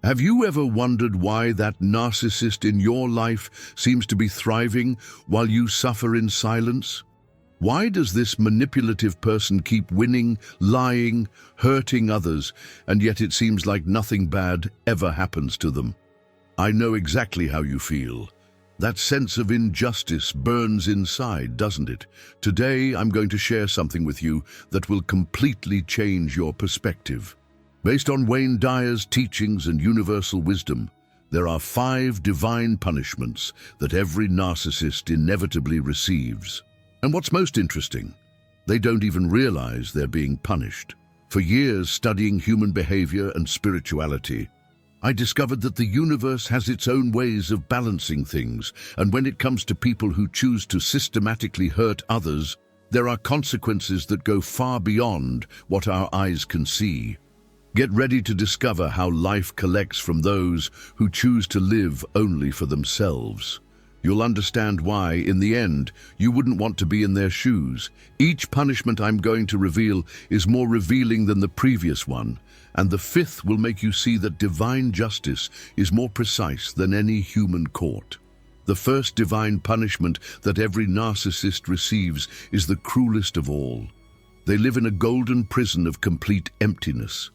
Have you ever wondered why that narcissist in your life seems to be thriving while you suffer in silence? Why does this manipulative person keep winning, lying, hurting others, and yet it seems like nothing bad ever happens to them? I know exactly how you feel. That sense of injustice burns inside, doesn't it? Today, I'm going to share something with you that will completely change your perspective. Based on Wayne Dyer's teachings and universal wisdom, there are 5 divine punishments that every narcissist inevitably receives. And what's most interesting, they don't even realize they're being punished. For years studying human behavior and spirituality, I discovered that the universe has its own ways of balancing things, and when it comes to people who choose to systematically hurt others, there are consequences that go far beyond what our eyes can see. Get ready to discover how life collects from those who choose to live only for themselves. You'll understand why, in the end, you wouldn't want to be in their shoes. Each punishment I'm going to reveal is more revealing than the previous one, and the 5th will make you see that divine justice is more precise than any human court. The first divine punishment that every narcissist receives is the cruelest of all. They live in a golden prison of complete emptiness.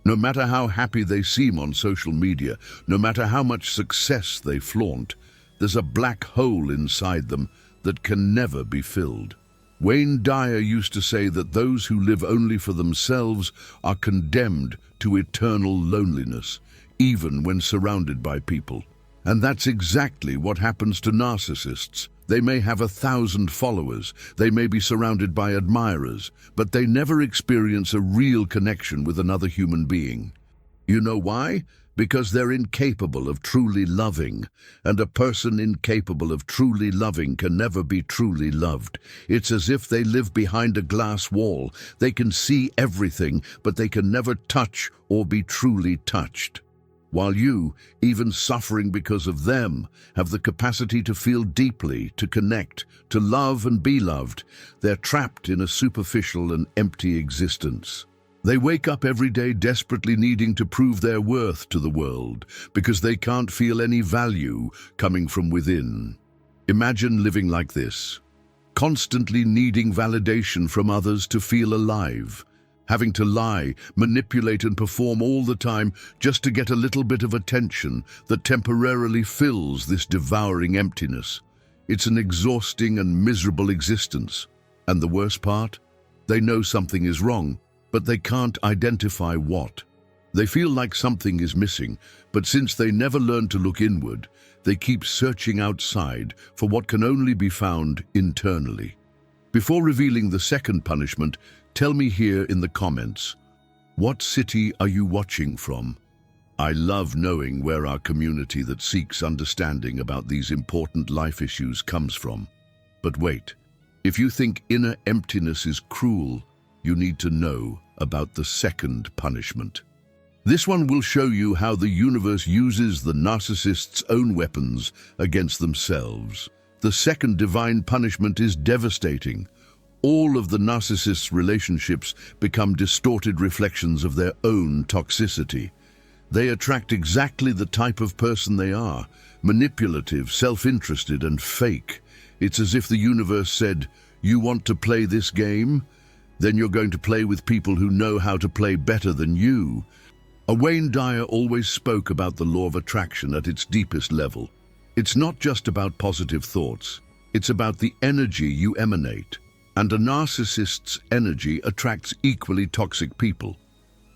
No matter how happy they seem on social media, no matter how much success they flaunt, there's a black hole inside them that can never be filled. Wayne Dyer used to say that those who live only for themselves are condemned to eternal loneliness, even when surrounded by people. And that's exactly what happens to narcissists. They may have 1,000 followers, they may be surrounded by admirers, but they never experience a real connection with another human being. You know why? Because they're incapable of truly loving, and a person incapable of truly loving can never be truly loved. It's as if they live behind a glass wall. They can see everything, but they can never touch or be truly touched. While you, even suffering because of them, have the capacity to feel deeply, to connect, to love and be loved, they're trapped in a superficial and empty existence. They wake up every day desperately needing to prove their worth to the world because they can't feel any value coming from within. Imagine living like this, constantly needing validation from others to feel alive, having to lie, manipulate and perform all the time just to get a little bit of attention that temporarily fills this devouring emptiness. It's an exhausting and miserable existence. And the worst part? They know something is wrong, but they can't identify what. They feel like something is missing, but since they never learn to look inward, they keep searching outside for what can only be found internally. Before revealing the 2nd punishment, tell me here in the comments, what city are you watching from? I love knowing where our community that seeks understanding about these important life issues comes from. But wait, if you think inner emptiness is cruel, you need to know about the 2nd punishment. This one will show you how the universe uses the narcissist's own weapons against themselves. The 2nd divine punishment is devastating. All of the narcissist's relationships become distorted reflections of their own toxicity. They attract exactly the type of person they are, manipulative, self-interested, and fake. It's as if the universe said, "You want to play this game? Then you're going to play with people who know how to play better than you." Wayne Dyer always spoke about the law of attraction at its deepest level. It's not just about positive thoughts. It's about the energy you emanate. And a narcissist's energy attracts equally toxic people.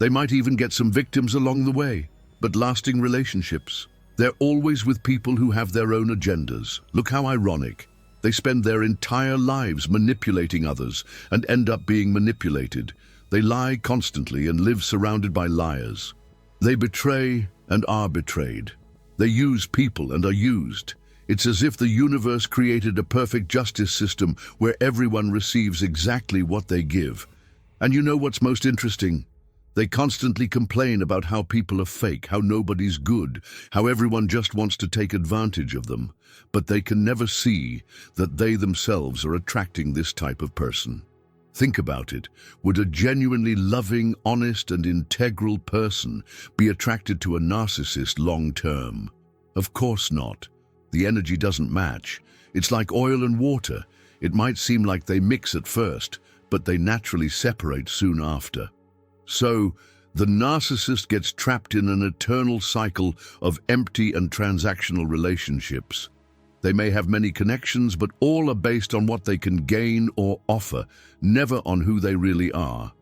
They might even get some victims along the way, but lasting relationships. They're always with people who have their own agendas. Look how ironic. They spend their entire lives manipulating others and end up being manipulated. They lie constantly and live surrounded by liars. They betray and are betrayed. They use people and are used. It's as if the universe created a perfect justice system where everyone receives exactly what they give. And you know what's most interesting? They constantly complain about how people are fake, how nobody's good, how everyone just wants to take advantage of them. But they can never see that they themselves are attracting this type of person. Think about it. Would a genuinely loving, honest, and integral person be attracted to a narcissist long term? Of course not. The energy doesn't match. It's like oil and water. It might seem like they mix at first, but they naturally separate soon after. So, the narcissist gets trapped in an eternal cycle of empty and transactional relationships. They may have many connections, but all are based on what they can gain or offer, never on who they really are.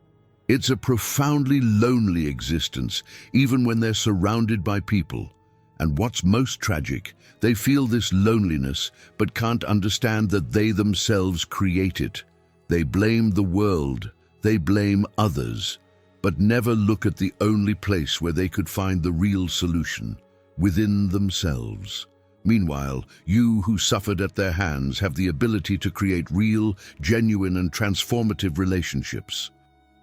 It's a profoundly lonely existence, even when they're surrounded by people. And what's most tragic, they feel this loneliness, but can't understand that they themselves create it. They blame the world, they blame others, but never look at the only place where they could find the real solution, within themselves. Meanwhile, you who suffered at their hands have the ability to create real, genuine, and transformative relationships.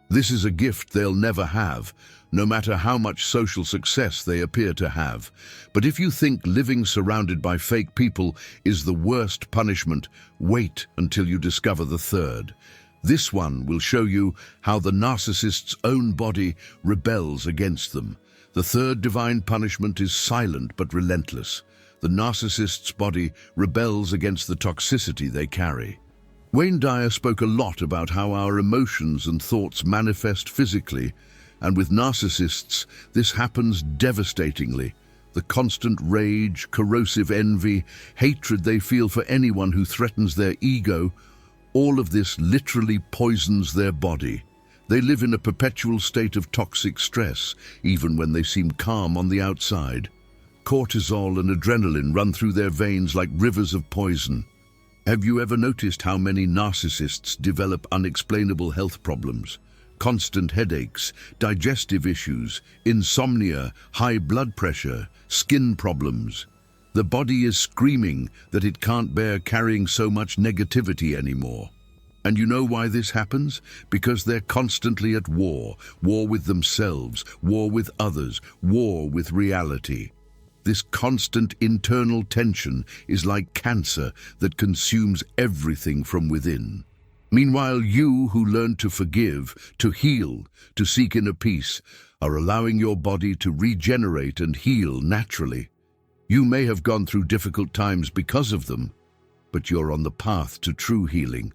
This is a gift they'll never have, no matter how much social success they appear to have. But if you think living surrounded by fake people is the worst punishment, wait until you discover the third. This one will show you how the narcissist's own body rebels against them. The third divine punishment is silent but relentless. The narcissist's body rebels against the toxicity they carry. Wayne Dyer spoke a lot about how our emotions and thoughts manifest physically, and with narcissists, this happens devastatingly. The constant rage, corrosive envy, hatred they feel for anyone who threatens their ego, all of this literally poisons their body. They live in a perpetual state of toxic stress, even when they seem calm on the outside. Cortisol and adrenaline run through their veins like rivers of poison. Have you ever noticed how many narcissists develop unexplainable health problems? Constant headaches, digestive issues, insomnia, high blood pressure, skin problems. The body is screaming that it can't bear carrying so much negativity anymore. And you know why this happens? Because they're constantly at war. War with themselves, war with others, war with reality. This constant internal tension is like cancer that consumes everything from within. Meanwhile, you who learn to forgive, to heal, to seek inner peace, are allowing your body to regenerate and heal naturally. You may have gone through difficult times because of them, but you're on the path to true healing.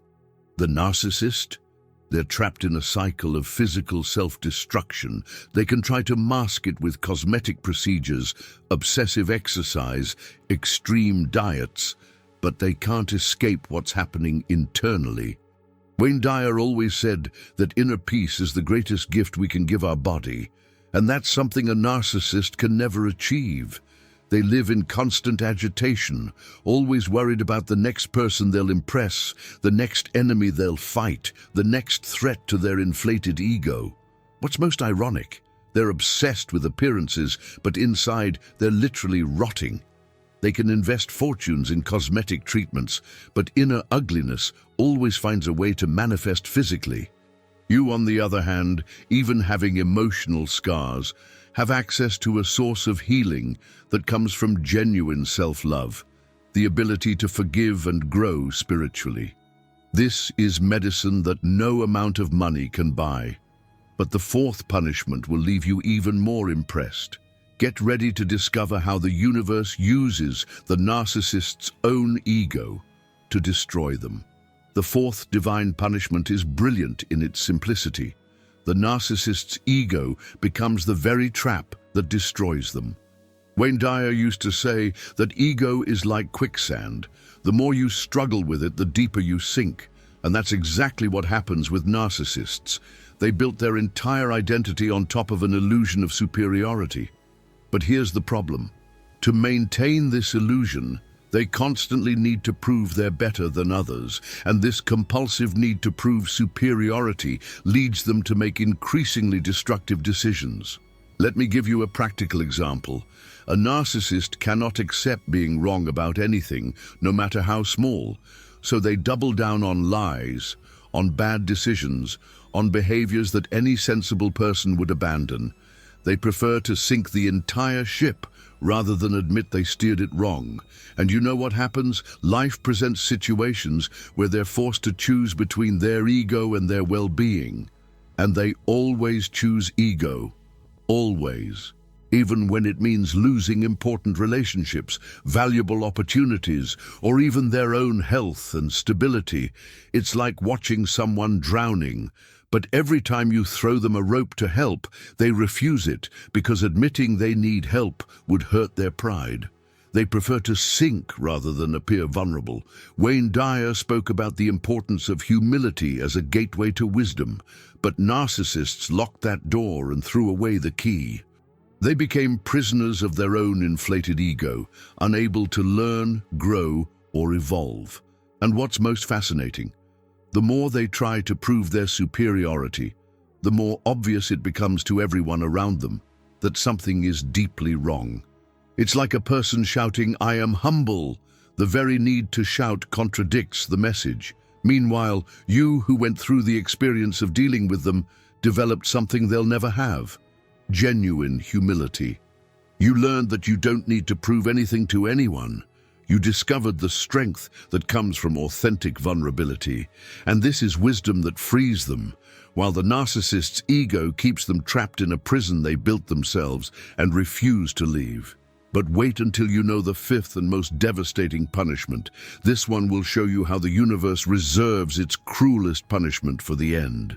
The narcissist? They're trapped in a cycle of physical self-destruction. They can try to mask it with cosmetic procedures, obsessive exercise, extreme diets, but they can't escape what's happening internally. Wayne Dyer always said that inner peace is the greatest gift we can give our body, and that's something a narcissist can never achieve. They live in constant agitation, always worried about the next person they'll impress, the next enemy they'll fight, the next threat to their inflated ego. What's most ironic, they're obsessed with appearances, but inside they're literally rotting. They can invest fortunes in cosmetic treatments, but inner ugliness always finds a way to manifest physically. You, on the other hand, even having emotional scars, have access to a source of healing that comes from genuine self-love, the ability to forgive and grow spiritually. This is medicine that no amount of money can buy. But the fourth punishment will leave you even more impressed. Get ready to discover how the universe uses the narcissist's own ego to destroy them. The fourth divine punishment is brilliant in its simplicity. The narcissist's ego becomes the very trap that destroys them. Wayne Dyer used to say that ego is like quicksand. The more you struggle with it, the deeper you sink. And that's exactly what happens with narcissists. They built their entire identity on top of an illusion of superiority. But here's the problem. To maintain this illusion, they constantly need to prove they're better than others, and this compulsive need to prove superiority leads them to make increasingly destructive decisions. Let me give you a practical example. A narcissist cannot accept being wrong about anything, no matter how small, so they double down on lies, on bad decisions, on behaviors that any sensible person would abandon. They prefer to sink the entire ship rather than admit they steered it wrong. And you know what happens? Life presents situations where they're forced to choose between their ego and their well-being. And they always choose ego. Always. Even when it means losing important relationships, valuable opportunities, or even their own health and stability. It's like watching someone drowning. But every time you throw them a rope to help, they refuse it because admitting they need help would hurt their pride. They prefer to sink rather than appear vulnerable. Wayne Dyer spoke about the importance of humility as a gateway to wisdom, but narcissists locked that door and threw away the key. They became prisoners of their own inflated ego, unable to learn, grow, or evolve. And what's most fascinating? The more they try to prove their superiority, the more obvious it becomes to everyone around them that something is deeply wrong. It's like a person shouting, "I am humble." The very need to shout contradicts the message. Meanwhile, you who went through the experience of dealing with them developed something they'll never have: genuine humility. You learned that you don't need to prove anything to anyone. You discovered the strength that comes from authentic vulnerability, and this is wisdom that frees them, while the narcissist's ego keeps them trapped in a prison they built themselves and refuse to leave. But wait until you know the fifth and most devastating punishment. This one will show you how the universe reserves its cruelest punishment for the end.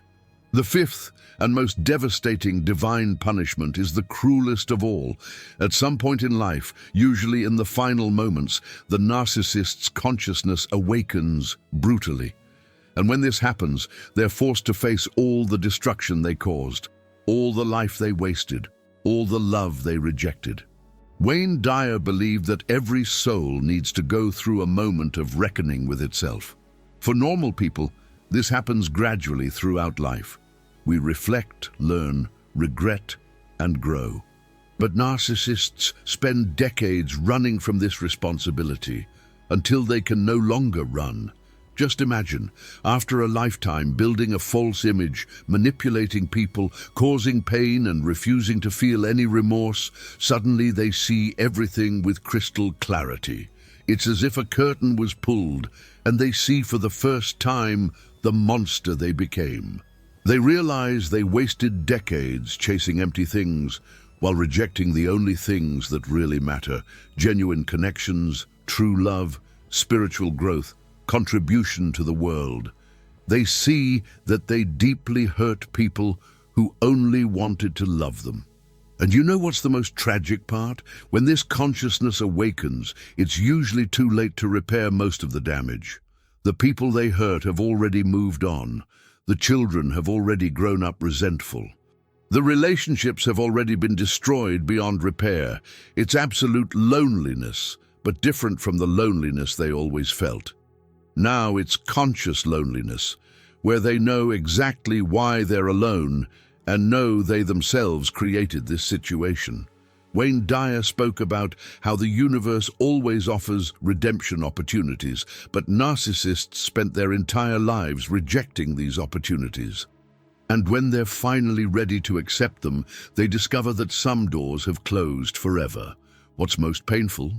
The fifth and most devastating divine punishment is the cruelest of all. At some point in life, usually in the final moments, the narcissist's consciousness awakens brutally. And when this happens, they're forced to face all the destruction they caused, all the life they wasted, all the love they rejected. Wayne Dyer believed that every soul needs to go through a moment of reckoning with itself. For normal people, this happens gradually throughout life. We reflect, learn, regret, and grow. But narcissists spend decades running from this responsibility until they can no longer run. Just imagine, after a lifetime building a false image, manipulating people, causing pain and refusing to feel any remorse, suddenly they see everything with crystal clarity. It's as if a curtain was pulled and they see for the first time the monster they became. They realize they wasted decades chasing empty things while rejecting the only things that really matter: genuine connections, true love, spiritual growth, contribution to the world. They see that they deeply hurt people who only wanted to love them. And you know what's the most tragic part? When this consciousness awakens, it's usually too late to repair most of the damage. The people they hurt have already moved on. The children have already grown up resentful. The relationships have already been destroyed beyond repair. It's absolute loneliness, but different from the loneliness they always felt. Now it's conscious loneliness, where they know exactly why they're alone and know they themselves created this situation. Wayne Dyer spoke about how the universe always offers redemption opportunities, but narcissists spent their entire lives rejecting these opportunities. And when they're finally ready to accept them, they discover that some doors have closed forever. What's most painful?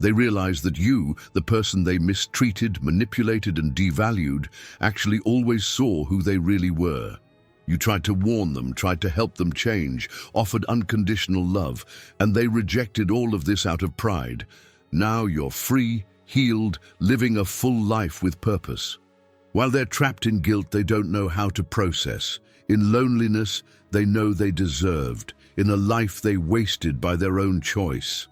They realize that you, the person they mistreated, manipulated, and devalued, actually always saw who they really were. You tried to warn them, tried to help them change, offered unconditional love, and they rejected all of this out of pride. Now you're free, healed, living a full life with purpose. While they're trapped in guilt, they don't know how to process. In loneliness, they know they deserved. In a life they wasted by their own choice.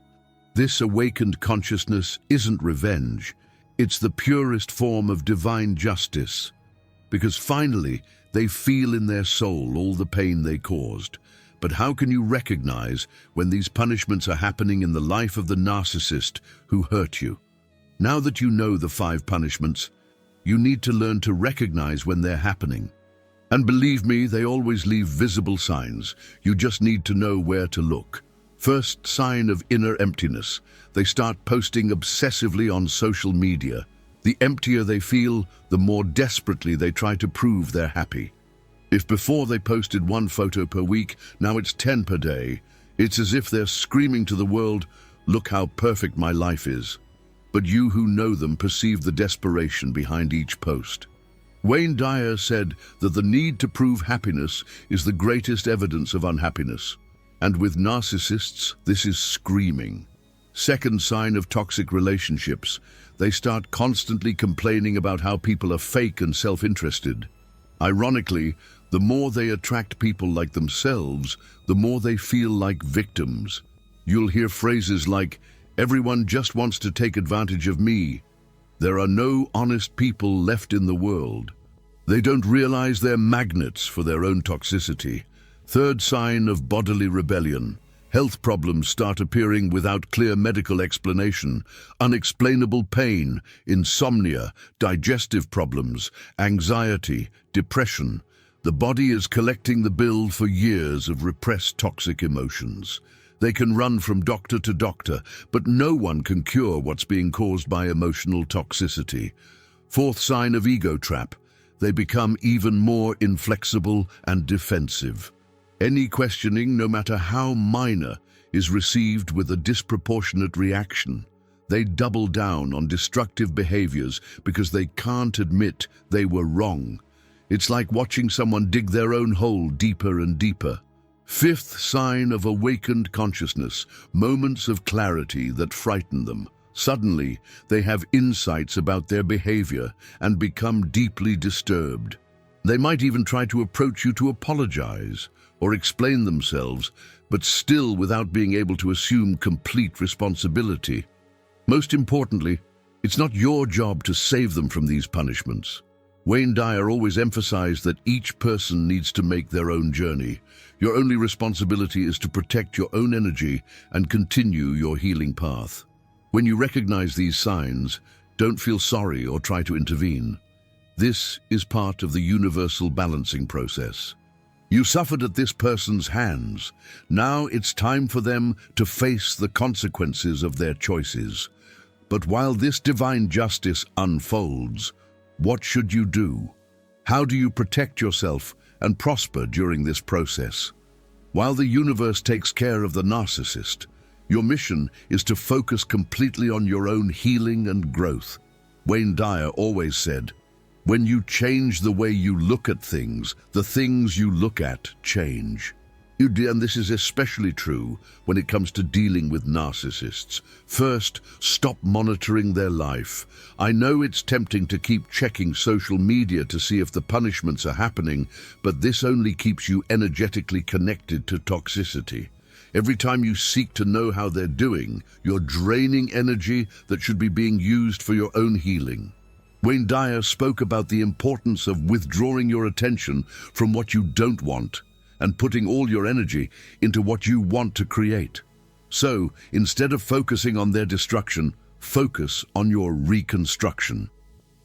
This awakened consciousness isn't revenge. It's the purest form of divine justice. Because finally, they feel in their soul all the pain they caused. But how can you recognize when these punishments are happening in the life of the narcissist who hurt you? Now that you know the 5 punishments, you need to learn to recognize when they're happening. And believe me, they always leave visible signs. You just need to know where to look. First sign of inner emptiness. They start posting obsessively on social media. The emptier they feel, the more desperately they try to prove they're happy. If before they posted 1 photo per week, now it's 10 per day. It's as if they're screaming to the world, "Look how perfect my life is." But you who know them perceive the desperation behind each post. Wayne Dyer said that the need to prove happiness is the greatest evidence of unhappiness. And with narcissists, this is screaming. Second sign of toxic relationships, they start constantly complaining about how people are fake and self-interested. Ironically, the more they attract people like themselves, the more they feel like victims. You'll hear phrases like, "Everyone just wants to take advantage of me." There are no honest people left in the world. They don't realize they're magnets for their own toxicity. Third sign of bodily rebellion. Health problems start appearing without clear medical explanation. Unexplainable pain, insomnia, digestive problems, anxiety, depression. The body is collecting the bill for years of repressed toxic emotions. They can run from doctor to doctor, but no one can cure what's being caused by emotional toxicity. Fourth sign of ego trap. They become even more inflexible and defensive. Any questioning, no matter how minor, is received with a disproportionate reaction. They double down on destructive behaviors because they can't admit they were wrong. It's like watching someone dig their own hole deeper and deeper. Fifth sign of awakened consciousness, moments of clarity that frighten them. Suddenly, they have insights about their behavior and become deeply disturbed. They might even try to approach you to apologize or explain themselves, but still without being able to assume complete responsibility. Most importantly, it's not your job to save them from these punishments. Wayne Dyer always emphasized that each person needs to make their own journey. Your only responsibility is to protect your own energy and continue your healing path. When you recognize these signs, don't feel sorry or try to intervene. This is part of the universal balancing process. You suffered at this person's hands. Now it's time for them to face the consequences of their choices. But while this divine justice unfolds, what should you do? How do you protect yourself and prosper during this process? While the universe takes care of the narcissist, your mission is to focus completely on your own healing and growth. Wayne Dyer always said, "When you change the way you look at things, the things you look at change." And this is especially true when it comes to dealing with narcissists. First, stop monitoring their life. I know it's tempting to keep checking social media to see if the punishments are happening, but this only keeps you energetically connected to toxicity. Every time you seek to know how they're doing, you're draining energy that should be being used for your own healing. Wayne Dyer spoke about the importance of withdrawing your attention from what you don't want and putting all your energy into what you want to create. So, instead of focusing on their destruction, focus on your reconstruction.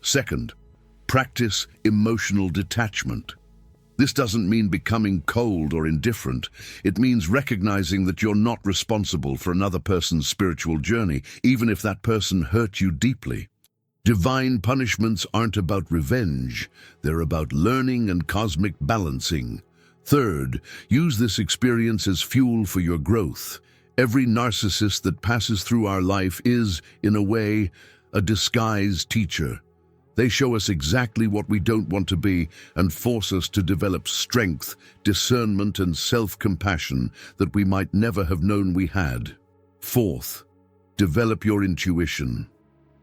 Second, practice emotional detachment. This doesn't mean becoming cold or indifferent. It means recognizing that you're not responsible for another person's spiritual journey, even if that person hurt you deeply. Divine punishments aren't about revenge. They're about learning and cosmic balancing. Third, use this experience as fuel for your growth. Every narcissist that passes through our life is, in a way, a disguised teacher. They show us exactly what we don't want to be and force us to develop strength, discernment, and self-compassion that we might never have known we had. Fourth, develop your intuition.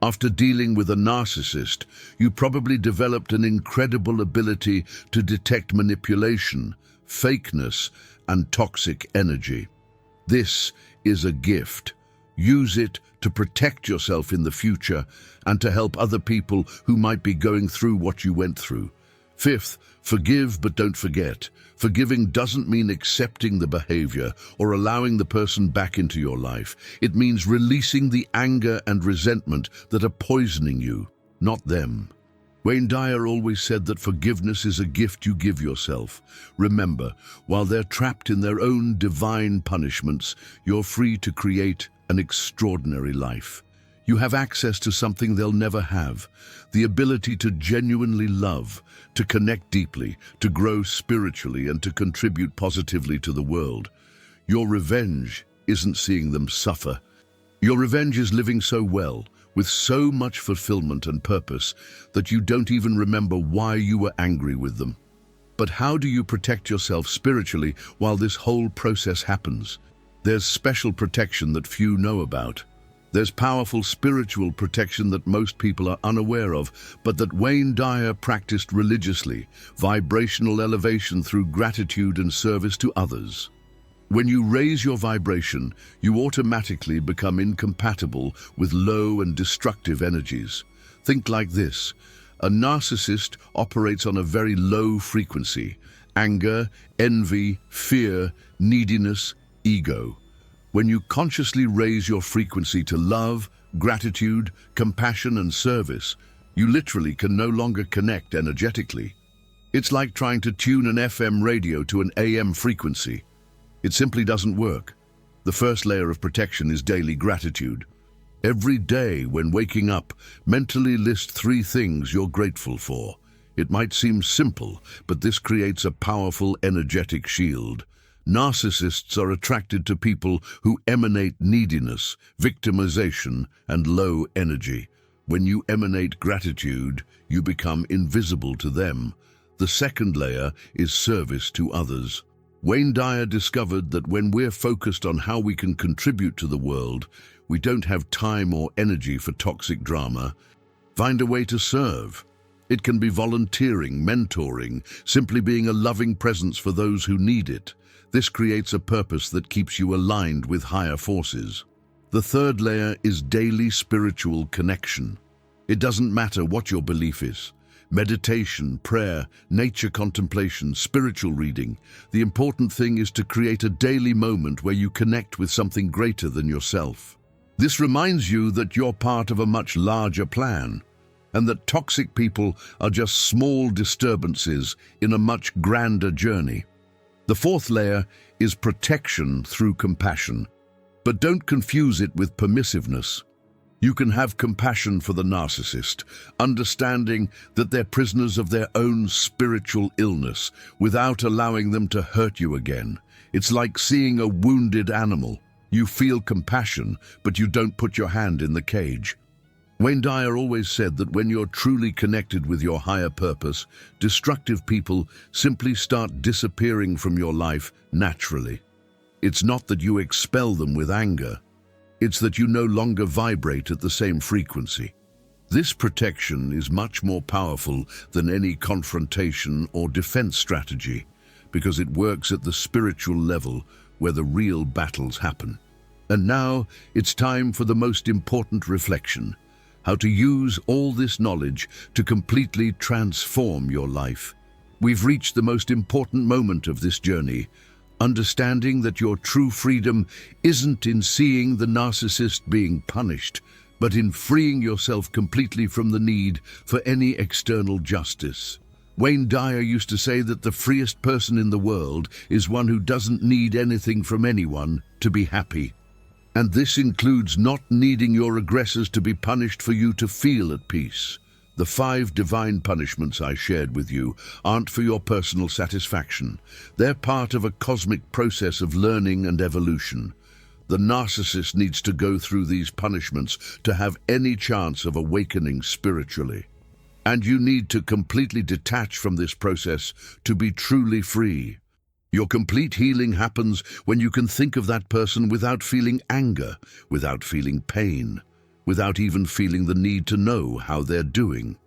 After dealing with a narcissist, you probably developed an incredible ability to detect manipulation, fakeness, and toxic energy. This is a gift. Use it to protect yourself in the future and to help other people who might be going through what you went through. Fifth, forgive but don't forget. Forgiving doesn't mean accepting the behavior or allowing the person back into your life. It means releasing the anger and resentment that are poisoning you, not them. Wayne Dyer always said that forgiveness is a gift you give yourself. Remember, while they're trapped in their own divine punishments, you're free to create an extraordinary life. You have access to something they'll never have, the ability to genuinely love, to connect deeply, to grow spiritually, and to contribute positively to the world. Your revenge isn't seeing them suffer. Your revenge is living so well, with so much fulfillment and purpose, that you don't even remember why you were angry with them. But how do you protect yourself spiritually while this whole process happens? There's special protection that few know about. There's powerful spiritual protection that most people are unaware of, but that Wayne Dyer practiced religiously, vibrational elevation through gratitude and service to others. When you raise your vibration, you automatically become incompatible with low and destructive energies. Think like this. A narcissist operates on a very low frequency: anger, envy, fear, neediness, ego. When you consciously raise your frequency to love, gratitude, compassion, and service, you literally can no longer connect energetically. It's like trying to tune an FM radio to an AM frequency. It simply doesn't work. The first layer of protection is daily gratitude. Every day when waking up, mentally list 3 things you're grateful for. It might seem simple, but this creates a powerful energetic shield. Narcissists are attracted to people who emanate neediness, victimization, and low energy. When you emanate gratitude, you become invisible to them. The second layer is service to others. Wayne Dyer discovered that when we're focused on how we can contribute to the world, we don't have time or energy for toxic drama. Find a way to serve. It can be volunteering, mentoring, simply being a loving presence for those who need it. This creates a purpose that keeps you aligned with higher forces. The third layer is daily spiritual connection. It doesn't matter what your belief is. Meditation, prayer, nature contemplation, spiritual reading. The important thing is to create a daily moment where you connect with something greater than yourself. This reminds you that you're part of a much larger plan, and that toxic people are just small disturbances in a much grander journey. The fourth layer is protection through compassion, but don't confuse it with permissiveness. You can have compassion for the narcissist, understanding that they're prisoners of their own spiritual illness, without allowing them to hurt you again. It's like seeing a wounded animal. You feel compassion, but you don't put your hand in the cage. Wayne Dyer always said that when you're truly connected with your higher purpose, destructive people simply start disappearing from your life naturally. It's not that you expel them with anger. It's that you no longer vibrate at the same frequency. This protection is much more powerful than any confrontation or defense strategy, because it works at the spiritual level where the real battles happen. And now it's time for the most important reflection: how to use all this knowledge to completely transform your life. We've reached the most important moment of this journey, understanding that your true freedom isn't in seeing the narcissist being punished, but in freeing yourself completely from the need for any external justice. Wayne Dyer used to say that the freest person in the world is one who doesn't need anything from anyone to be happy. And this includes not needing your aggressors to be punished for you to feel at peace. The 5 divine punishments I shared with you aren't for your personal satisfaction. They're part of a cosmic process of learning and evolution. The narcissist needs to go through these punishments to have any chance of awakening spiritually. And you need to completely detach from this process to be truly free. Your complete healing happens when you can think of that person without feeling anger, without feeling pain, without even feeling the need to know how they're doing.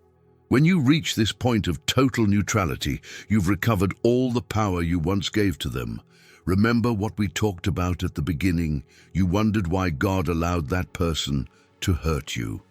When you reach this point of total neutrality, you've recovered all the power you once gave to them. Remember what we talked about at the beginning? You wondered why God allowed that person to hurt you.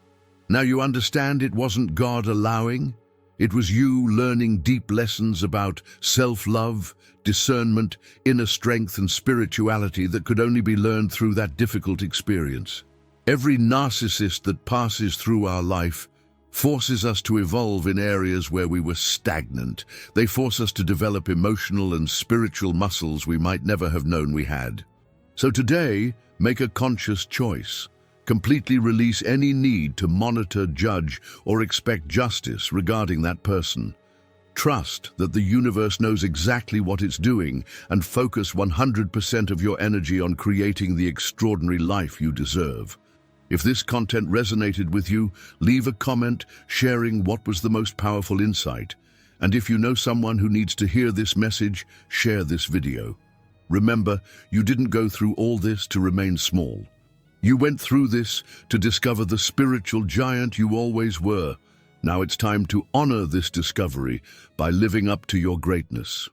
Now you understand it wasn't God allowing. It was you learning deep lessons about self-love, discernment, inner strength, and spirituality that could only be learned through that difficult experience. Every narcissist that passes through our life forces us to evolve in areas where we were stagnant. They force us to develop emotional and spiritual muscles we might never have known we had. So today, make a conscious choice. Completely release any need to monitor, judge, or expect justice regarding that person. Trust that the universe knows exactly what it's doing and focus 100% of your energy on creating the extraordinary life you deserve. If this content resonated with you, leave a comment sharing what was the most powerful insight. And if you know someone who needs to hear this message, share this video. Remember, you didn't go through all this to remain small. You went through this to discover the spiritual giant you always were. Now it's time to honor this discovery by living up to your greatness.